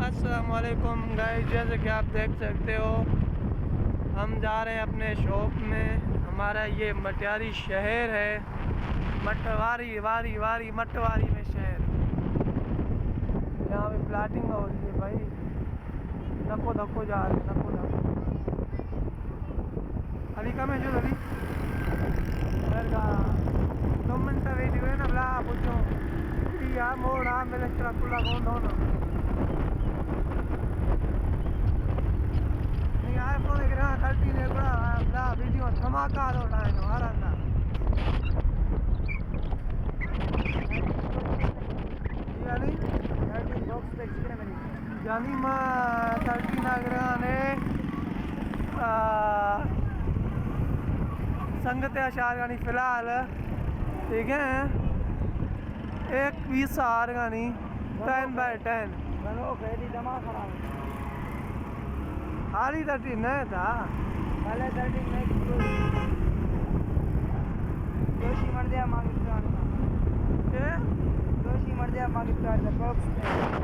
अस्सलाम वालेकुम गाइस, जैसे कि आप देख सकते हो हम जा रहे हैं अपने शॉप में। हमारा ये मटियारी शहर है, मटवारी वारी वारी मटवारी में शहर। यहाँ पे प्लाटिंग हो रही है भाई, धक्को धक्को जा रहे हैं, धक्को धक्को। अली कम है जो अली का 2 मिनट वेट हुए ना बला पूछो या मोड़ा मेरे तरफ खुला कौन हो ना iPhone एक रहा 13 एक बड़ा वीडियो धमाका दो टाइम हमारा ना यानी 13 बॉक्स पे कितने मिली यानी मैं 13 अगरा ने संगत अशार गानी फिलहाल ठीक है। एक 20 आर गानी 10/10 बनो पहली जमा खराब हारी 13 नहीं था पहले 13 नेक्स्ट दोषी मर गया मांग ये दोषी मर गया मांग बॉक्स में